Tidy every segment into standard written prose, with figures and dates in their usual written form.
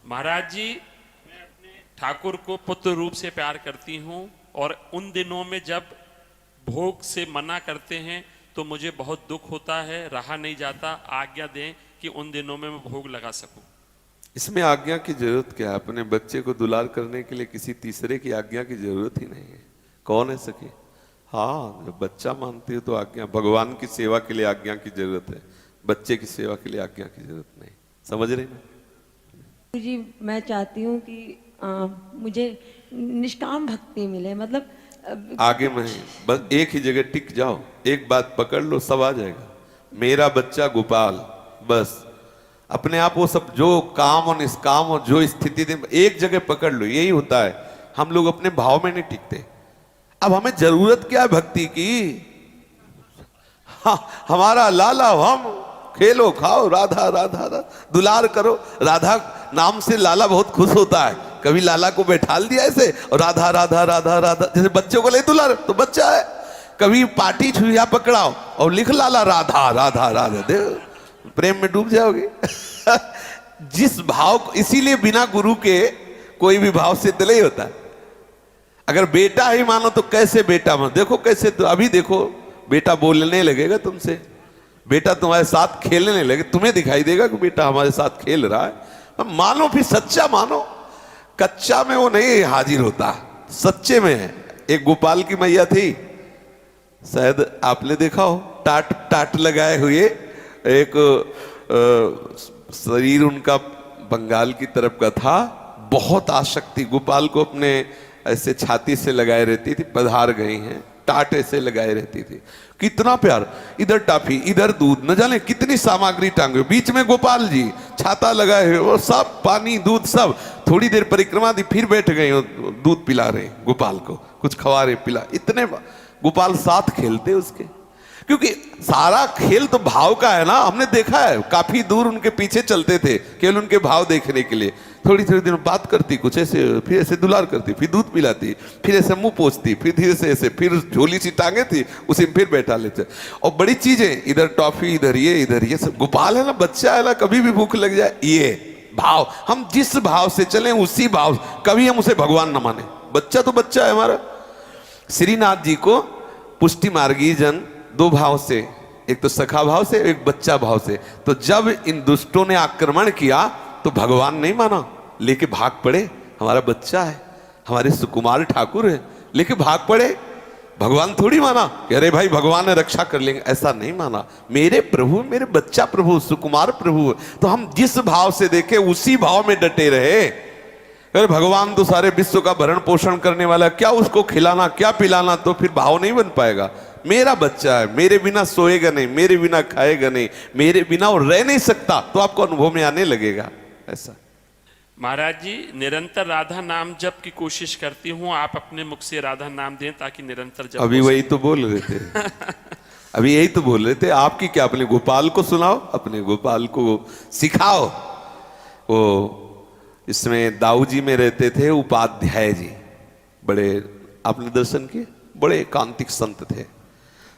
महाराज जी, मैं अपने ठाकुर को पुत्र रूप से प्यार करती हूँ और उन दिनों में जब भोग से मना करते हैं तो मुझे बहुत दुख होता है, रहा नहीं जाता। आज्ञा दें कि उन दिनों में मैं भोग लगा सकूं। इसमें आज्ञा की जरूरत क्या है? अपने बच्चे को दुलार करने के लिए किसी तीसरे की आज्ञा की जरूरत ही नहीं है। कौन है सके? हाँ, जब बच्चा मानती है तो आज्ञा, भगवान की सेवा के लिए आज्ञा की जरूरत है, बच्चे की सेवा के लिए आज्ञा की जरूरत नहीं। समझ रहे ना जी? मैं चाहती हूँ कि मुझे निष्काम भक्ति मिले, मतलब आगे में बस एक ही जगह टिक जाओ, एक बात पकड़ लो, सब आ जाएगा। मेरा बच्चा गोपाल, बस अपने आप वो सब जो काम और निष्काम और जो स्थिति एक जगह पकड़ लो, यही होता है। हम लोग अपने भाव में नहीं टिकते। अब हमें जरूरत क्या है भक्ति की? हाँ, हमारा लाला हम, खेलो खाओ राधा राधा राधा, दुलार करो। राधा नाम से लाला बहुत खुश होता है। कभी लाला को बैठाल दिया ऐसे और राधा राधा राधा राधा, जैसे बच्चों को ले दुलार तो बच्चा है। कभी पाटी छुरिया पकड़ाओ और लिख लाला राधा राधा राधा, दे प्रेम में डूब जाओगे। जिस भाव को, इसीलिए बिना गुरु के कोई भी भाव सिद्ध नहीं होता। अगर बेटा ही मानो तो कैसे बेटा मानो, देखो कैसे, तो अभी देखो बेटा बोलने लगेगा तुमसे, बेटा तुम्हारे साथ खेलने लगे, तुम्हें दिखाई देगा कि बेटा हमारे साथ खेल रहा है। मानो, फिर सच्चा मानो। कच्चा में वो नहीं हाजिर होता, सच्चे में है। एक गोपाल की मैया थी, शायद आपने देखा हो, टाट टाट लगाए हुए, एक शरीर उनका बंगाल की तरफ का था। बहुत आसक्ति, गोपाल को अपने ऐसे छाती से लगाए रहती थी, पधार गई हैं, टाट ऐसे लगाए रहती थी। कितना प्यार, इधर टाफी इधर दूध, न जाने कितनी सामग्री टांगे, बीच में गोपाल जी छाता लगाए हुए, और सब पानी दूध सब। थोड़ी देर परिक्रमा दी, फिर बैठ गए, दूध पिला रहे गोपाल को, कुछ खवा रहे, पिला। इतने गोपाल साथ खेलते उसके, क्योंकि सारा खेल तो भाव का है ना। हमने देखा है, काफी दूर उनके पीछे चलते थे केवल उनके भाव देखने के लिए। थोड़ी थोड़ी देर बात करती कुछ ऐसे, फिर ऐसे दुलार करती, फिर दूध पिलाती, फिर ऐसे मुंह पोंछती, फिर धीरे से ऐसे, फिर झोली सी टांगे थी उसी में फिर बैठा लेते। और बड़ी चीजें, इधर टॉफी इधर ये सब। गोपाल है ना, बच्चा है ना, कभी भी भूख लग जाए, ये भाव, हम जिस भाव से चले उसी भाव, कभी हम उसे भगवान न माने। बच्चा तो बच्चा है हमारा। श्रीनाथ जी को पुष्टि मार्गी जन दो भाव से, एक तो सखा भाव से, एक बच्चा भाव से। तो जब इन दुष्टों ने आक्रमण किया तो भगवान नहीं माना, लेके भाग पड़े। हमारा बच्चा है, हमारे सुकुमार ठाकुर है, लेके भाग पड़े। भगवान थोड़ी माना कि अरे भाई भगवान ने रक्षा कर लेंगे, ऐसा नहीं माना। मेरे प्रभु, मेरे बच्चा प्रभु, सुकुमार प्रभु। तो हम जिस भाव से देखे उसी भाव में डटे रहे। अरे भगवान तो सारे विश्व का भरण पोषण करने वाला, क्या उसको खिलाना क्या पिलाना, तो फिर भाव नहीं बन पाएगा। मेरा बच्चा है, मेरे बिना सोएगा नहीं, मेरे बिना खाएगा नहीं, मेरे बिना वो रह नहीं सकता, तो आपको अनुभव में आने लगेगा। ऐसा महाराज जी, निरंतर राधा नाम जप की कोशिश करती हूँ, आप अपने मुख से राधा नाम दें ताकि निरंतर जप। अभी वही तो बोल रहे थे। अभी यही तो बोल रहे थे। आपकी क्या, अपने गोपाल को सुनाओ, अपने गोपाल को सिखाओ। वो इसमें दाऊ जी में रहते थे उपाध्याय जी, बड़े, आपने दर्शन किए, बड़े एकांतिक संत थे।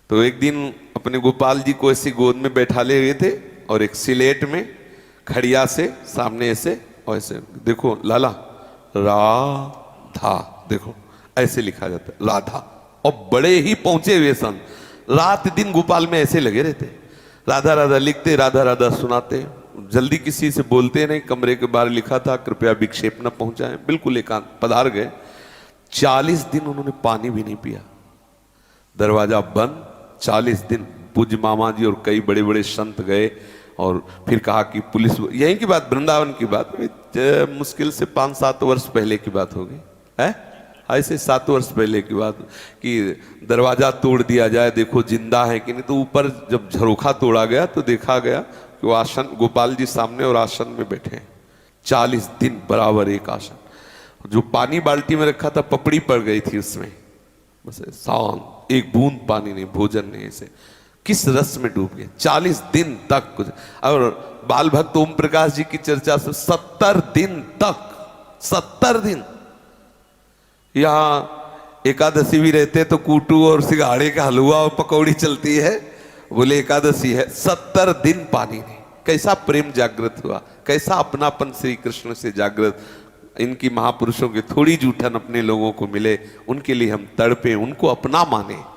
तो एक दिन अपने गोपाल जी को ऐसी गोद में बैठाले हुए थे और एक सिलेट में खड़िया से सामने ऐसे, और ऐसे देखो लाला, राधा, देखो ऐसे लिखा जाता है राधा। और बड़े ही पहुंचे हुए सन, रात दिन गोपाल में ऐसे लगे रहते, राधा राधा लिखते, राधा राधा सुनाते। जल्दी किसी से बोलते नहीं। कमरे के बाहर लिखा था कृपया विक्षेप न पहुंचाएं, बिल्कुल एकांत। पधार गए। 40 दिन उन्होंने पानी भी नहीं पिया, दरवाजा बंद। 40 दिन पूज्य मामा जी और कई बड़े बड़े संत गए और फिर कहा कि पुलिस, यहीं की बात, वृंदावन की बात, मुश्किल से 5-7 वर्ष पहले की बात होगी, है ऐसे 7 वर्ष पहले की बात, कि दरवाजा तोड़ दिया जाए, देखो जिंदा है कि नहीं। तो ऊपर जब झरोखा तोड़ा गया तो देखा गया कि वो आसन, गोपाल जी सामने और आसन में बैठे हैं। 40 दिन बराबर एक आसन, जो पानी बाल्टी में रखा था पपड़ी पड़ गई थी उसमें, बस शांत, एक बूंद पानी नहीं, भोजन नहीं, ऐसे किस रस में डूब गए 40 दिन तक। कुछ और बाल भक्त ओम प्रकाश जी की चर्चा से 70 दिन तक, 70 दिन। यहाँ एकादशी भी रहते तो कूटू और सिंघाड़े का हलवा और पकौड़ी चलती है, बोले एकादशी है, 70 दिन पानी नहीं। कैसा प्रेम जागृत हुआ, कैसा अपनापन श्री कृष्ण से जागृत। इनकी महापुरुषों के थोड़ी जूठन अपने लोगों को मिले, उनके लिए हम तड़पे, उनको अपना माने।